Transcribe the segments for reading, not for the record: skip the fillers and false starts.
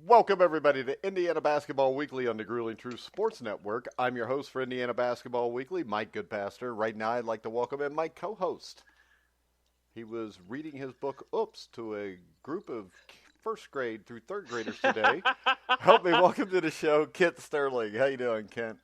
Welcome, everybody, to Indiana Basketball Weekly on the Grueling Truth Sports Network. I'm your host for Indiana Basketball Weekly, Mike Goodpaster. Right now, I'd like to welcome in my co-host. He was reading his book, Oops, to a group of first grade through third graders today. Help me welcome to the show, Kent Sterling. How you doing, Kent?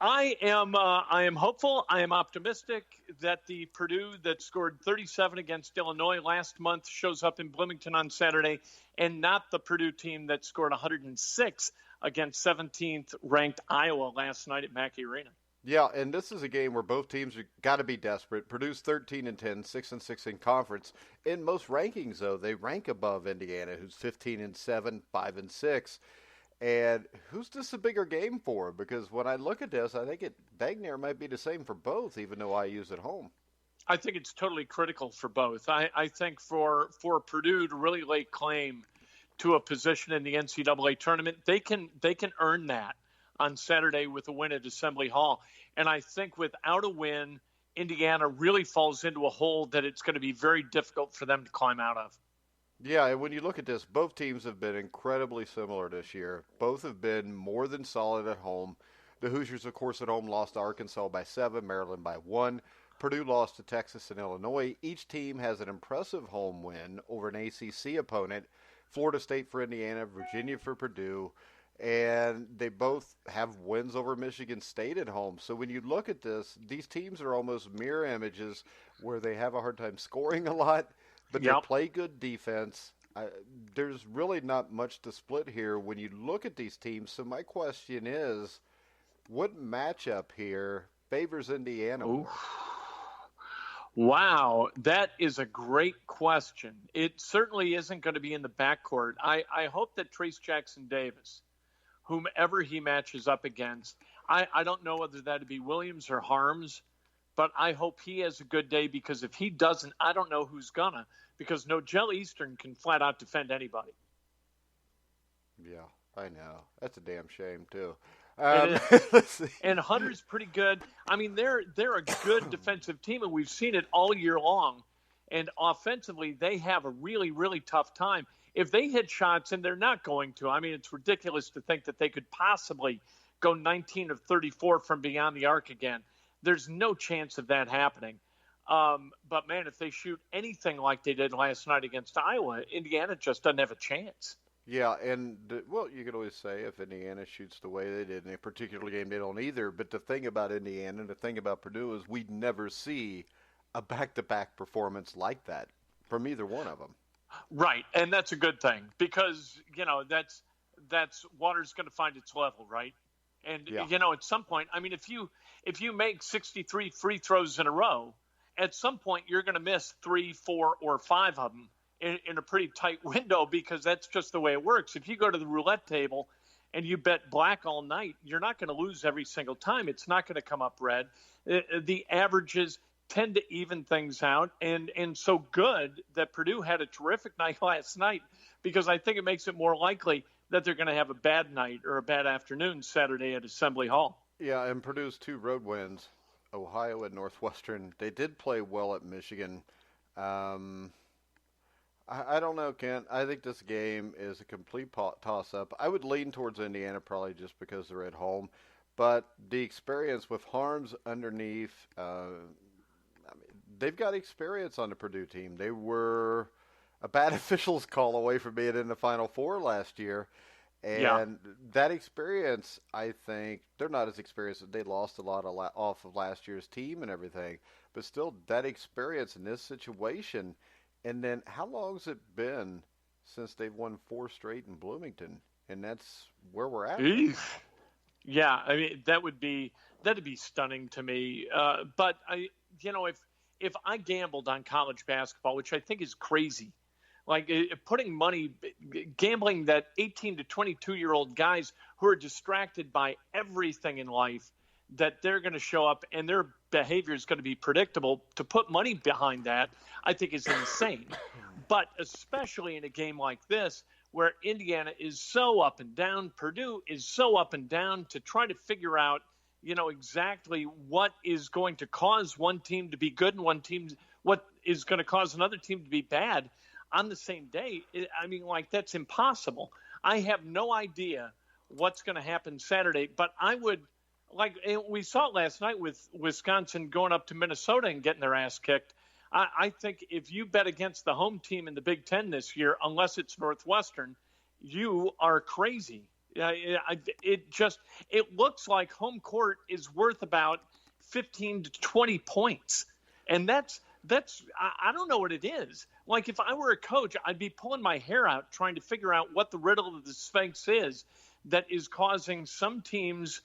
I am hopeful. I am optimistic that the Purdue that scored 37 against Illinois last month shows up in Bloomington on Saturday, and not the Purdue team that scored 106 against 17th ranked Iowa last night at Mackey Arena. Yeah, and this is a game where both teams have got to be desperate. Purdue's 13-10, 6-6 in conference. In most rankings, though, they rank above Indiana, who's 15-7, 5-6. And who's this a bigger game for? Because when I look at this, I think dang near might be the same for both, even though I use at home. I think it's totally critical for both. I think for Purdue to really lay claim to a position in the NCAA tournament, they can earn that on Saturday with a win at Assembly Hall. And I think without a win, Indiana really falls into a hole that it's going to be very difficult for them to climb out of. Yeah, and when you look at this, both teams have been incredibly similar this year. Both have been more than solid at home. The Hoosiers, of course, at home lost to Arkansas by 7, Maryland by 1. Purdue lost to Texas and Illinois. Each team has an impressive home win over an ACC opponent. Florida State for Indiana, Virginia for Purdue. And they both have wins over Michigan State at home. So when you look at this, these teams are almost mirror images where they have a hard time scoring a lot. But they play good defense. There's really not much to split here when you look at these teams. So my question is, what matchup here favors Indiana more? Wow, that is a great question. It certainly isn't going to be in the backcourt. I hope that Trace Jackson Davis, whomever he matches up against, I don't know whether that'd be Williams or Harms, but I hope he has a good day, because if he doesn't, I don't know who's gonna, because Nogel Eastern can flat out defend anybody. Yeah, I know. That's a damn shame, too. And Hunter's pretty good. I mean, they're a good defensive team, and we've seen it all year long. And offensively, they have a really, really tough time. If they hit shots, and they're not going to, I mean, it's ridiculous to think that they could possibly go 19 of 34 from beyond the arc again. There's no chance of that happening. But, man, if they shoot anything like they did last night against Iowa, Indiana just doesn't have a chance. Yeah, and, you could always say if Indiana shoots the way they did in a particular game, they don't either. But the thing about Indiana and the thing about Purdue is we'd never see a back-to-back performance like that from either one of them. Right, and that's a good thing because, that's water's going to find its level, right? And, at some point, I mean, if you make 63 free throws in a row, at some point you're going to miss 3, 4, or 5 of them in a pretty tight window, because that's just the way it works. If you go to the roulette table and you bet black all night, you're not going to lose every single time. It's not going to come up red. The averages tend to even things out, and so good that Purdue had a terrific night last night, because I think it makes it more likely that they're going to have a bad night or a bad afternoon Saturday at Assembly Hall. Yeah, and Purdue's 2 road wins, Ohio and Northwestern. They did play well at Michigan. I don't know, Kent. I think this game is a complete toss-up. I would lean towards Indiana probably just because they're at home. But the experience with Harms underneath, they've got experience on the Purdue team. They were a bad officials call away from being in the Final Four last year. And that experience, I think, they're not as experienced. They lost a lot off of last year's team and everything. But still, that experience in this situation. And then how long has it been since they've won 4 straight in Bloomington? And that's where we're at. Yeah, I mean, that'd be stunning to me. But if I gambled on college basketball, which I think is crazy, like putting money, gambling that 18 to 22-year-old guys who are distracted by everything in life, that they're going to show up and their behavior is going to be predictable, to put money behind that, I think is insane. But especially in a game like this, where Indiana is so up and down, Purdue is so up and down, to try to figure out, exactly what is going to cause one team to be good and what is going to cause another team to be bad on the same day. That's impossible. I have no idea what's going to happen Saturday, but I would we saw it last night with Wisconsin going up to Minnesota and getting their ass kicked. I think if you bet against the home team in the Big Ten this year, unless it's Northwestern, you are crazy. It looks like home court is worth about 15 to 20 points. And that's I don't know what it is. Like, if I were a coach, I'd be pulling my hair out trying to figure out what the riddle of the Sphinx is that is causing some teams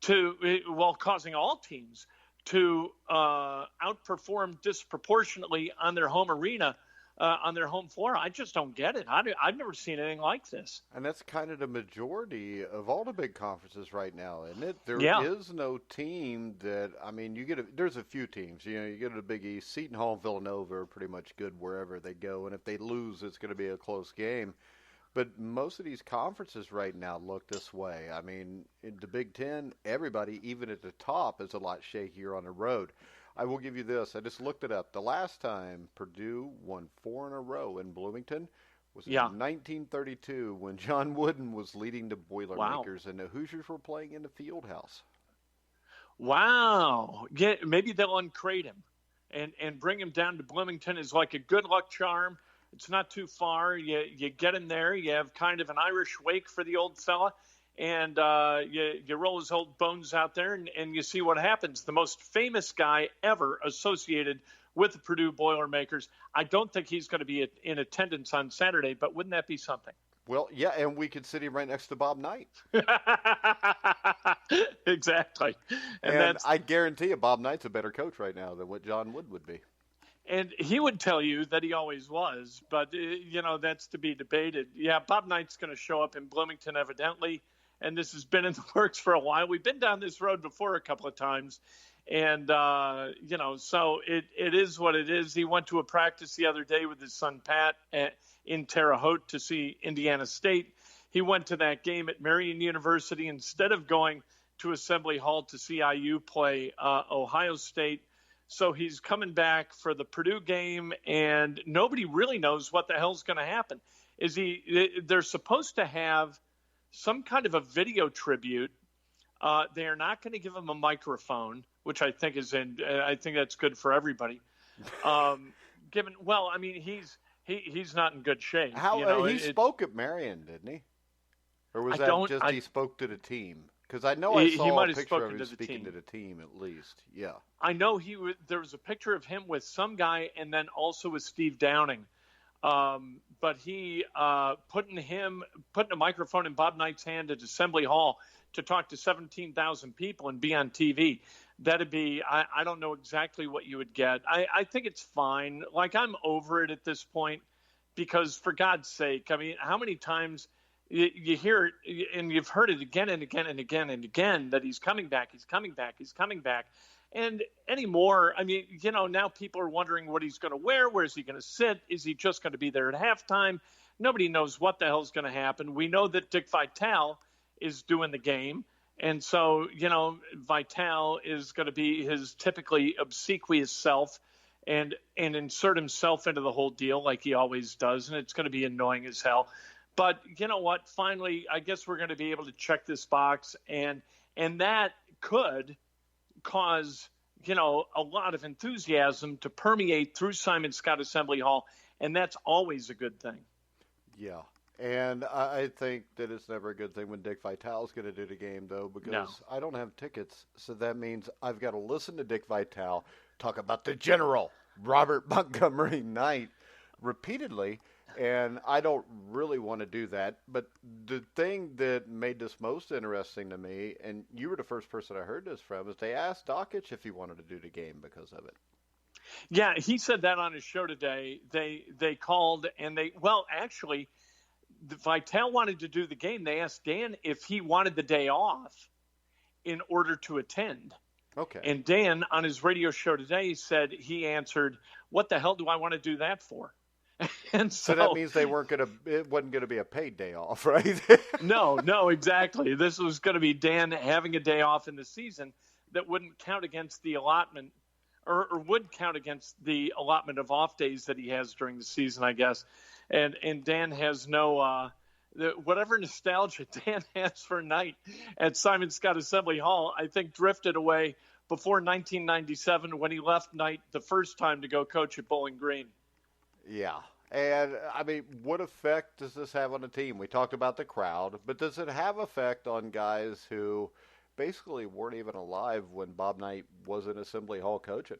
causing all teams to outperform disproportionately on their home arena, on their home floor. I just don't get it. I've never seen anything like this. And that's kind of the majority of all the big conferences right now, isn't it? There is no team that, I mean, there's a few teams. You get a Big East. Seton Hall and Villanova are pretty much good wherever they go, and if they lose, it's going to be a close game. But most of these conferences right now look this way. I mean, in the Big Ten, everybody, even at the top, is a lot shakier on the road. I will give you this. I just looked it up. The last time Purdue won 4 in a row in Bloomington was in 1932 when John Wooden was leading the Boilermakers and the Hoosiers were playing in the Fieldhouse. Wow. Yeah, maybe they'll uncrate him and bring him down to Bloomington as like a good luck charm. It's not too far. You get him there. You have kind of an Irish wake for the old fella, and you roll his old bones out there, and you see what happens. The most famous guy ever associated with the Purdue Boilermakers. I don't think he's going to be in attendance on Saturday, but wouldn't that be something? Well, yeah, and we could sit him right next to Bob Knight. Exactly. And I guarantee you Bob Knight's a better coach right now than what John Wood would be. And he would tell you that he always was, but, that's to be debated. Yeah, Bob Knight's going to show up in Bloomington, evidently, and this has been in the works for a while. We've been down this road before a couple of times, and, so it is what it is. He went to a practice the other day with his son, Pat, in Terre Haute to see Indiana State. He went to that game at Marian University instead of going to Assembly Hall to see IU play Ohio State. So he's coming back for the Purdue game, and nobody really knows what the hell's going to happen. They're supposed to have some kind of a video tribute. They are not going to give him a microphone, which I think I think that's good for everybody. He's not in good shape. He spoke at Marion, didn't he? Or was he spoke to the team? Because I know I saw a picture of him speaking to the team at least. Yeah. I know there was a picture of him with some guy and then also with Steve Downing. But he putting a microphone in Bob Knight's hand at Assembly Hall to talk to 17,000 people and be on TV. That'd be, I don't know exactly what you would get. I think it's fine. Like, I'm over it at this point because, for God's sake, I mean, how many times – you hear it, and you've heard it again and again and again and again that he's coming back. And anymore, I mean, now people are wondering what he's going to wear. Where is he going to sit? Is he just going to be there at halftime? Nobody knows what the hell's going to happen. We know that Dick Vitale is doing the game. And so, Vitale is going to be his typically obsequious self and insert himself into the whole deal like he always does. And it's going to be annoying as hell. But you know what? Finally, I guess we're going to be able to check this box, and that could cause, a lot of enthusiasm to permeate through Simon Skjodt Assembly Hall, and that's always a good thing. Yeah, and I think that it's never a good thing when Dick Vitale is going to do the game, though, because I don't have tickets, so that means I've got to listen to Dick Vitale talk about the General, Robert Montgomery Knight, repeatedly. And I don't really want to do that. But the thing that made this most interesting to me, and you were the first person I heard this from, is they asked Dockich if he wanted to do the game because of it. Yeah, he said that on his show today. They called and actually, Vitale wanted to do the game. They asked Dan if he wanted the day off in order to attend. Okay. And Dan, on his radio show today, said he answered, "What the hell do I want to do that for?" And so that means it wasn't going to be a paid day off, right? No, exactly. This was going to be Dan having a day off in the season that wouldn't count against the allotment or would count against the allotment of off days that he has during the season, I guess. And Dan has no whatever nostalgia Dan has for a night at Simon Scott Assembly Hall, I think drifted away before 1997 when he left Knight the first time to go coach at Bowling Green. Yeah. And, I mean, what effect does this have on the team? We talked about the crowd, but does it have effect on guys who basically weren't even alive when Bob Knight was in Assembly Hall coaching?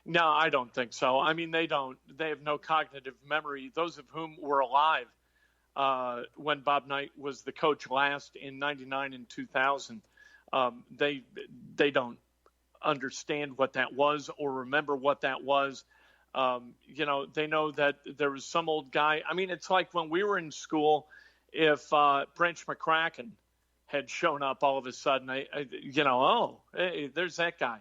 No, I don't think so. I mean, they have no cognitive memory. Those of whom were alive when Bob Knight was the coach last in 99 and 2000, they don't understand what that was or remember what that was. They know that there was some old guy. I mean, it's like when we were in school, if Branch McCracken had shown up all of a sudden, hey, there's that guy.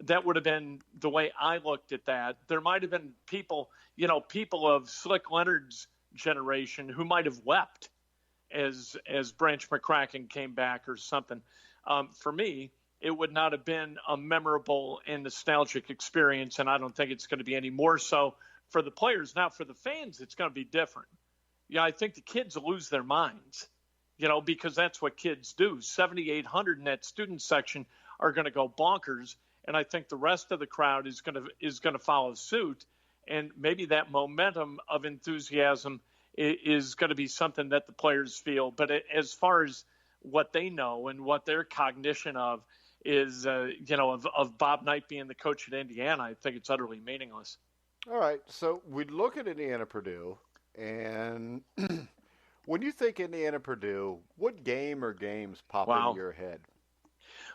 That would have been the way I looked at that. There might have been people of Slick Leonard's generation who might have wept as Branch McCracken came back or something. For me, it would not have been a memorable and nostalgic experience, and I don't think it's going to be any more so for the players. Now, for the fans, it's going to be different. Yeah, I think the kids will lose their minds, because that's what kids do. 7,800 in that student section are going to go bonkers, and I think the rest of the crowd is going to follow suit, and maybe that momentum of enthusiasm is going to be something that the players feel. But as far as what they know and what their cognition of is, of Bob Knight being the coach at Indiana, I think it's utterly meaningless. All right, so we look at Indiana-Purdue, and when you think Indiana-Purdue, what game or games pop into your head?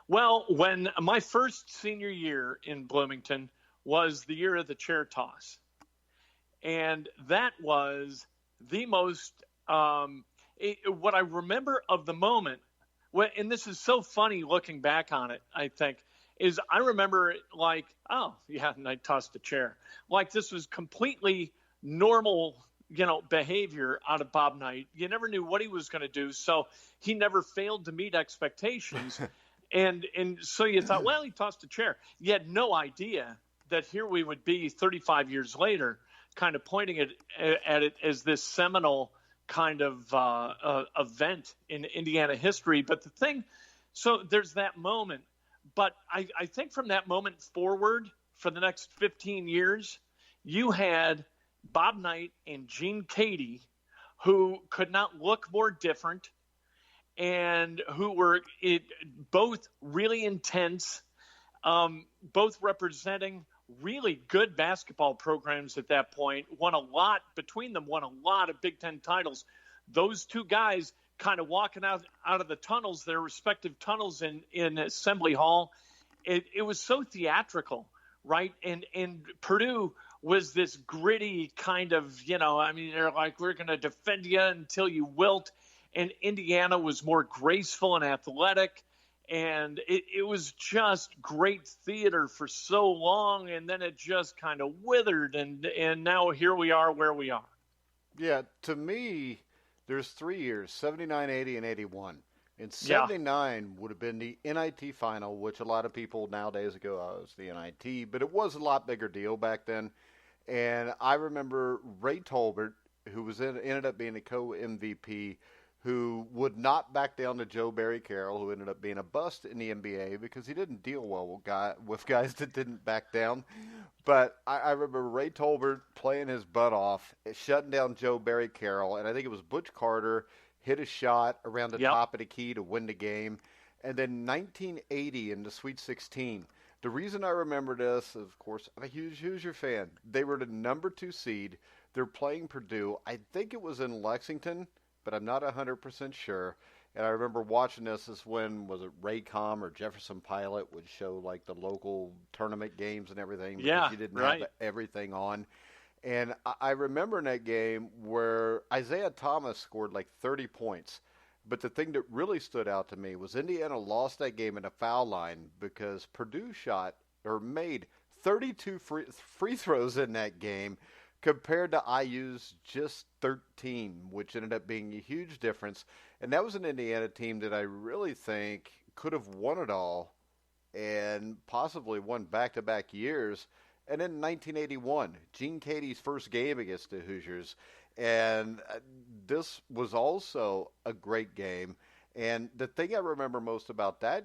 Well, when my first senior year in Bloomington was the year of the chair toss. And that was the most, what I remember of the moment, and this is so funny looking back on it, I think, is I remember it like, oh, yeah, and I tossed a chair. Like this was completely normal, behavior out of Bob Knight. You never knew what he was going to do, so he never failed to meet expectations. And so you thought, well, he tossed a chair. You had no idea that here we would be 35 years later, kind of pointing at it as this seminal kind of event in Indiana history. But so there's that moment. But I think from that moment forward, for the next 15 years, you had Bob Knight and Gene Cady, who could not look more different, and who were both really intense, both representing really good basketball programs at that point, won a lot of Big Ten titles. Those two guys kind of walking out of the tunnels, their respective tunnels in Assembly Hall. It was so theatrical, right? And Purdue was this gritty kind of, they're like, we're going to defend you until you wilt. And Indiana was more graceful and athletic, and it was just great theater for so long, and then it just kind of withered, and now here we are where we are. Yeah, to me, there's 3 years, 79, 80, and 81. And 79 would have been the NIT final, which a lot of people nowadays go, oh, it's the NIT, but it was a lot bigger deal back then. And I remember Ray Tolbert, who ended up being a co-MVP, who would not back down to Joe Barry Carroll, who ended up being a bust in the NBA because he didn't deal well with guys that didn't back down. But I remember Ray Tolbert playing his butt off, shutting down Joe Barry Carroll, and I think it was Butch Carter hit a shot around the top of the key to win the game. And then 1980 in the Sweet 16. The reason I remember this, of course, I'm a huge Hoosier fan. They were the number 2 seed. They're playing Purdue. I think it was in Lexington, but I'm not 100% sure. And I remember watching this when, was it Raycom or Jefferson Pilot would show like the local tournament games and everything because you didn't have everything on. And I remember in that game where Isaiah Thomas scored like 30 points. But the thing that really stood out to me was Indiana lost that game in a foul line because Purdue made 32 free throws in that game, compared to IU's just 13, which ended up being a huge difference. And that was an Indiana team that I really think could have won it all and possibly won back-to-back years. And then in 1981, Gene Cady's first game against the Hoosiers, And this was also a great game. And the thing I remember most about that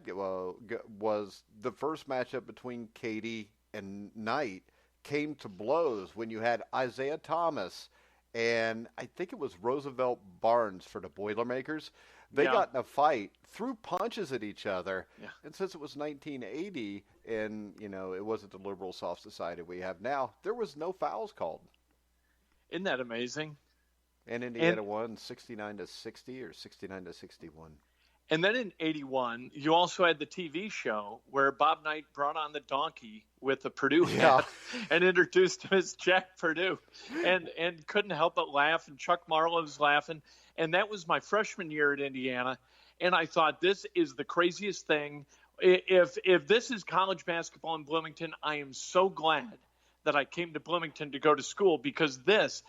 was the first matchup between Katie and Knight came to blows when you had Isaiah Thomas and I think it was Roosevelt Barnes for the Boilermakers. They got in a fight, threw punches at each other, and since it was 1980 and, it wasn't the liberal soft society we have now, there was no fouls called. Isn't that amazing? And Indiana won 69-60 or 69-61. And then in 81, you also had the TV show where Bob Knight brought on the donkey with the Purdue hat and introduced him as Jack Purdue and couldn't help but laugh. And Chuck Marlowe was laughing. And that was my freshman year at Indiana. And I thought, this is the craziest thing. If this is college basketball in Bloomington, I am so glad that I came to Bloomington to go to school, because this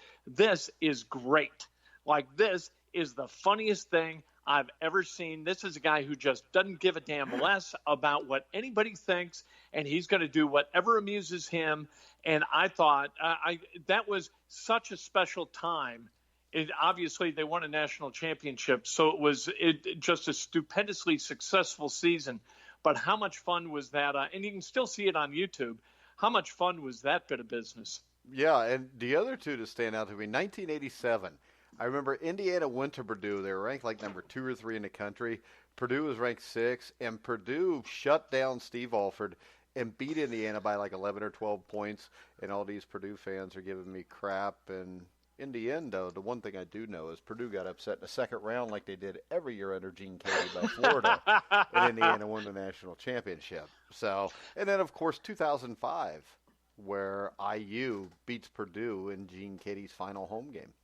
is great. Like, this is the funniest thing I've ever seen. This is a guy who just doesn't give a damn less about what anybody thinks, and he's going to do whatever amuses him. And I thought that was such a special time. Obviously, they won a national championship, so it was just a stupendously successful season. But how much fun was that? And you can still see it on YouTube. How much fun was that bit of business? Yeah, and the other two to stand out to me, 1987. I remember Indiana went to Purdue. They were ranked like number 2 or 3 in the country. Purdue was ranked 6, and Purdue shut down Steve Alford and beat Indiana by like 11 or 12 points. And all these Purdue fans are giving me crap. And in the end, though, the one thing I do know is Purdue got upset in the second round like they did every year under Gene Keady by Florida, and Indiana won the national championship. So, and then, of course, 2005, where IU beats Purdue in Gene Keady's final home game.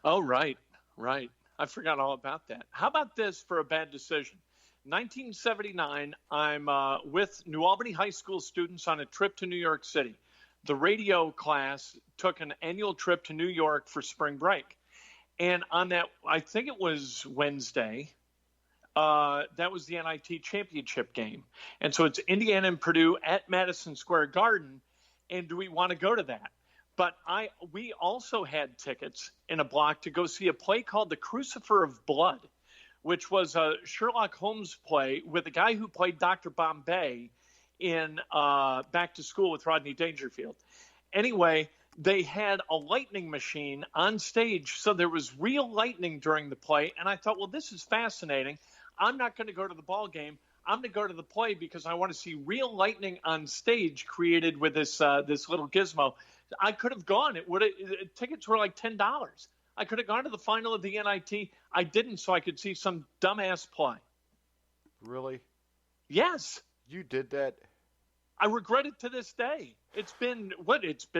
Oh, right. I forgot all about that. How about this for a bad decision? 1979, I'm with New Albany High School students on a trip to New York City. The radio class took an annual trip to New York for spring break. And on that, I think it was Wednesday, that was the NIT championship game. And so it's Indiana and Purdue at Madison Square Garden. And do we want to go to that? But we also had tickets in a block to go see a play called The Crucifer of Blood, which was a Sherlock Holmes play with a guy who played Dr. Bombay in Back to School with Rodney Dangerfield. Anyway, they had a lightning machine on stage, so there was real lightning during the play. And I thought, well, this is fascinating. I'm not going to go to the ball game. I'm going to go to the play because I want to see real lightning on stage created with this little gizmo. I could have gone. Tickets were like $10. I could have gone to the final of the NIT. I didn't, so I could see some dumbass play. Really? Yes. You did that? I regret it to this day. It's been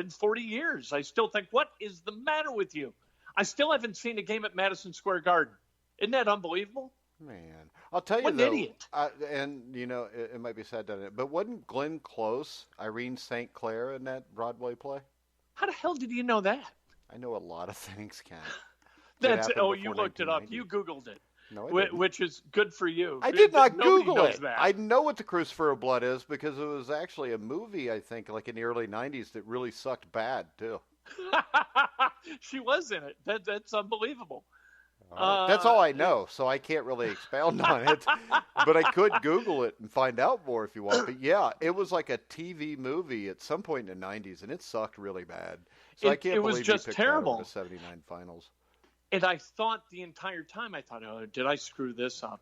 40 years. I still think, what is the matter with you? I still haven't seen a game at Madison Square Garden. Isn't that unbelievable? Man, I'll tell you, what an idiot. And, it might be sad, doesn't it? But wasn't Glenn Close, Irene St. Clair in that Broadway play? How the hell did you know that? I know a lot of things, Ken. You looked it up. You Googled it. No, I didn't. Which is good for you. I did not Google it. That. I know what The Crucifer of Blood is because it was actually a movie, I think, like in the early 90s that really sucked bad, too. She was in it. That's unbelievable. That's all I know, so I can't really expound on it. But I could Google it and find out more if you want. But yeah, it was like a TV movie at some point in the 90s, and it sucked really bad. So I can't believe was just you picked terrible. That over the 79 finals. And I thought the entire time, oh, did I screw this up?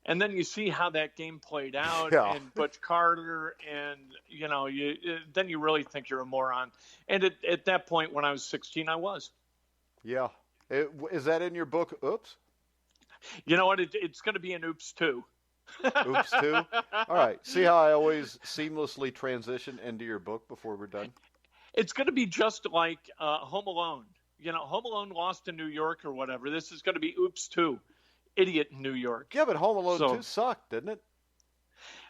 And then you see how that game played out, and Butch Carter, and then you really think you're a moron. And at that point, when I was 16, I was. Yeah. Is that in your book, Oops? You know what? It's going to be an Oops 2. Oops 2? All right. See how I always seamlessly transition into your book before we're done? It's going to be just like Home Alone. Home Alone lost in New York or whatever. This is going to be Oops 2. Idiot in New York. Yeah, but Home Alone 2 sucked, didn't it?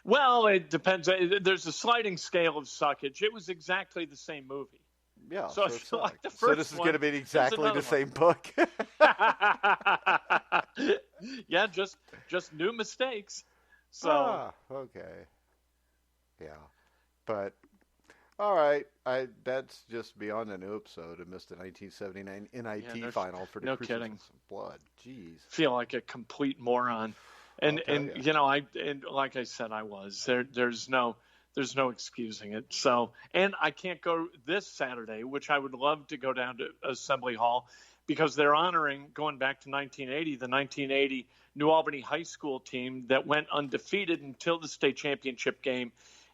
Well, it depends. There's a sliding scale of suckage. It was exactly the same movie. Yeah, so like the first so this is going to be exactly the same book. Yeah, just new mistakes. So okay, yeah, but All right, that's just beyond an oops. So to miss the 1979 NIT final for the no Crucibles kidding. of Blood. Jeez. Feel like a complete moron. I'll And tell you. and like I said, I was there. There's no excusing it. So, and I can't go this Saturday, which I would love to go down to Assembly Hall, because they're honoring, going back to 1980, the 1980 New Albany High School team that went undefeated until the state championship game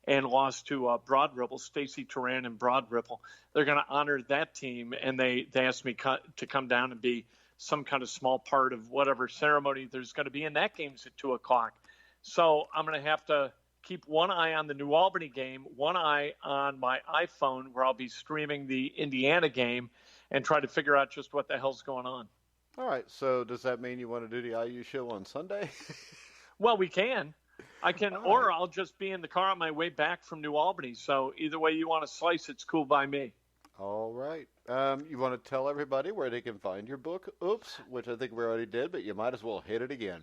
and lost to Broad Ripple, Stacy Turan and Broad Ripple. They're going to honor that team, and they asked me to come down and be some kind of small part of whatever ceremony there's going to be, and that game's at 2 o'clock. So I'm going to have to keep one eye on the New Albany game, one eye on my iPhone where I'll be streaming the Indiana game, and try to figure out just what the hell's going on. All right, so does that mean you want to do the IU show on Sunday? Well, we can. I can, All or right. I'll just be in the car on my way back from New Albany. So either way you want to slice, it's cool by me. All right. You want to tell everybody where they can find your book, Oops, which I think we already did, but you might as well hit it again.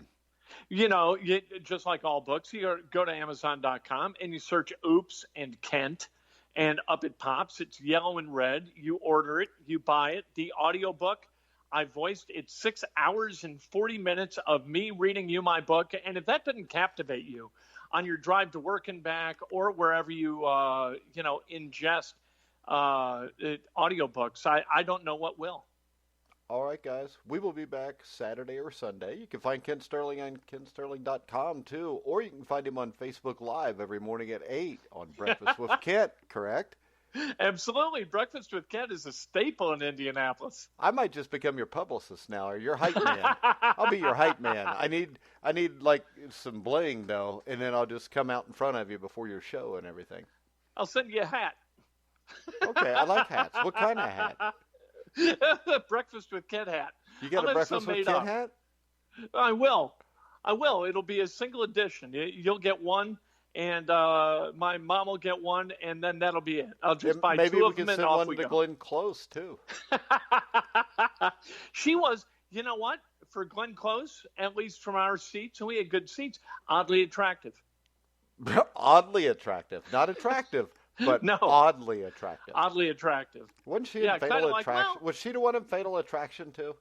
You know, just like all books, you go to Amazon.com and you search Oops and Kent, and up it pops. It's yellow and red. You order it, you buy it. The audiobook I voiced, it's 6 hours and 40 minutes of me reading you my book. And if that didn't captivate you on your drive to work and back, or wherever you, ingest audiobooks, I don't know what will. All right, guys. We will be back Saturday or Sunday. You can find Ken Sterling on KenSterling.com, too, or you can find him on Facebook Live every morning at 8 on Breakfast with Kent, correct? Absolutely. Breakfast with Kent is a staple in Indianapolis. I might just become your publicist now, or your hype man. I'll be your hype man. I need like some bling, though, and then I'll just come out in front of you before your show and everything. I'll send you a hat. Okay, I like hats. What kind of hat? Breakfast with Kent hat. You got a Breakfast with Kent hat? I will. It'll be a single edition. You'll get one, and my mom will get one, and then that'll be it. I'll just buy two of them, and off we go. Maybe we can send one to Glenn Close, too. She was, you know what? For Glenn Close, at least from our seats, and we had good seats, oddly attractive. Oddly attractive. Not attractive. But no, oddly attractive. Oddly attractive. Wasn't she in Fatal Attraction? Was she the one in Fatal Attraction, too?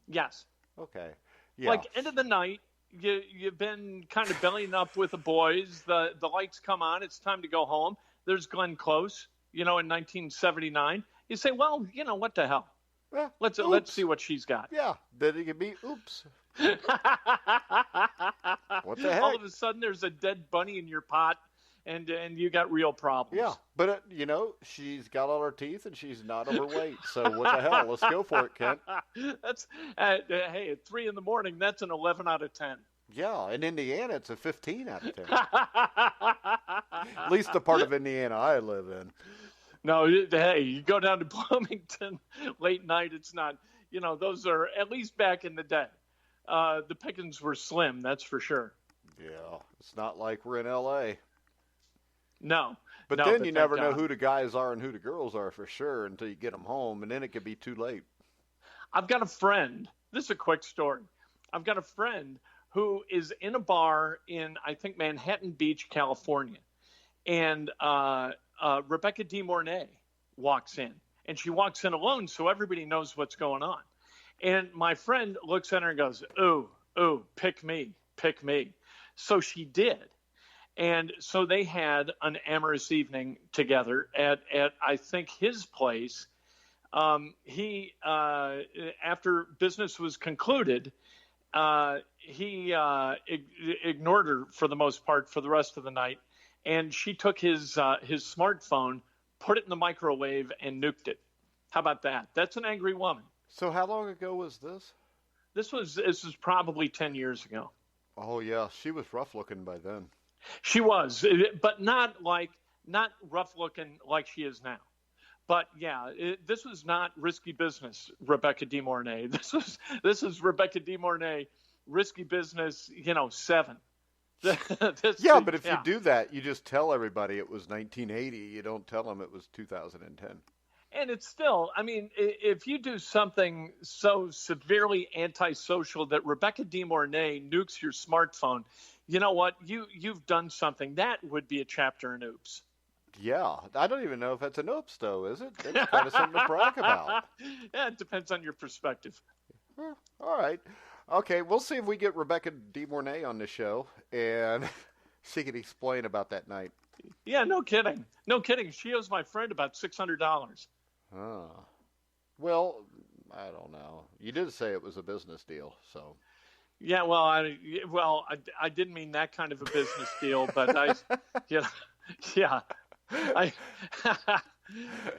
Yes. Okay. Yeah. Like, end of the night, you've been kind of bellying up with the boys. The lights come on. It's time to go home. There's Glenn Close, in 1979. You say, well, what the hell? Yeah, let's see what she's got. Yeah. Then it could be oops. What the heck? All of a sudden, there's a dead bunny in your pot. And you got real problems. Yeah, but, she's got all her teeth and she's not overweight. So what the hell? Let's go for it, Kent. That's hey, at 3 a.m, that's an 11 out of 10. Yeah, in Indiana, it's a 15 out of 10. At least the part of Indiana I live in. No, hey, you go down to Bloomington late night, it's not, those are, at least back in the day, the pickings were slim, that's for sure. Yeah, it's not like we're in L.A. No. But then you never know who the guys are and who the girls are for sure until you get them home, and then it could be too late. I've got a friend. This is a quick story. I've got a friend who is in a bar in, I think, Manhattan Beach, California. And Rebecca De Mornay walks in. And she walks in alone, so everybody knows what's going on. And my friend looks at her and goes, ooh, pick me. So she did. And so they had an amorous evening together at I think, his place. He, after business was concluded, he ignored her for the most part for the rest of the night. And she took his smartphone, put it in the microwave, and nuked it. How about that? That's an angry woman. So how long ago was this? This was probably 10 years ago. Oh, yeah. She was rough looking by then. She was, but not rough looking like she is now. But yeah, this was not risky business, Rebecca De Mornay. This is Rebecca De Mornay, risky business, 7. But if you do that, you just tell everybody it was 1980. You don't tell them it was 2010. And it's still, if you do something so severely antisocial that Rebecca De Mornay nukes your smartphone, you know what? You've done something. That would be a chapter in Oops. Yeah, I don't even know if that's an oops, though, is it? It's kind of something to brag about. Yeah, it depends on your perspective. All right. Okay, we'll see if we get Rebecca De Mornay on the show, and she can explain about that night. Yeah, no kidding. No kidding. She owes my friend about $600. Oh. Well, I don't know. You did say it was a business deal, so. Yeah, well, I didn't mean that kind of a business deal, but yeah. I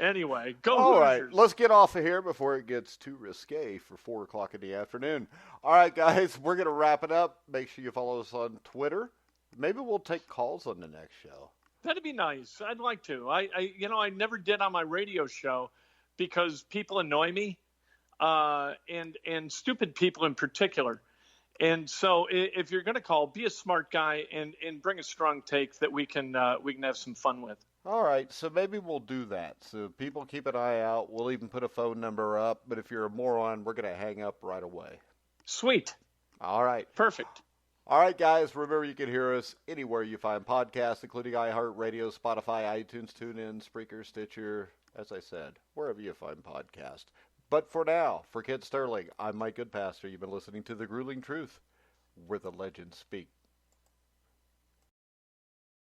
Anyway, go All Hoosiers. right, let's get off of here before it gets too risque for 4 o'clock in the afternoon. All right, guys, we're going to wrap it up. Make sure you follow us on Twitter. Maybe we'll take calls on the next show. That'd be nice. I'd like to. I never did on my radio show because people annoy me, and stupid people in particular. And so, if you're going to call, be a smart guy and bring a strong take that we can have some fun with. All right, so maybe we'll do that. So people keep an eye out. We'll even put a phone number up. But if you're a moron, we're going to hang up right away. Sweet. All right. Perfect. All right, guys, remember you can hear us anywhere you find podcasts, including iHeartRadio, Spotify, iTunes, TuneIn, Spreaker, Stitcher, as I said, wherever you find podcasts. But for now, for Kent Sterling, I'm Mike Goodpaster. You've been listening to The Grueling Truth, where the legends speak.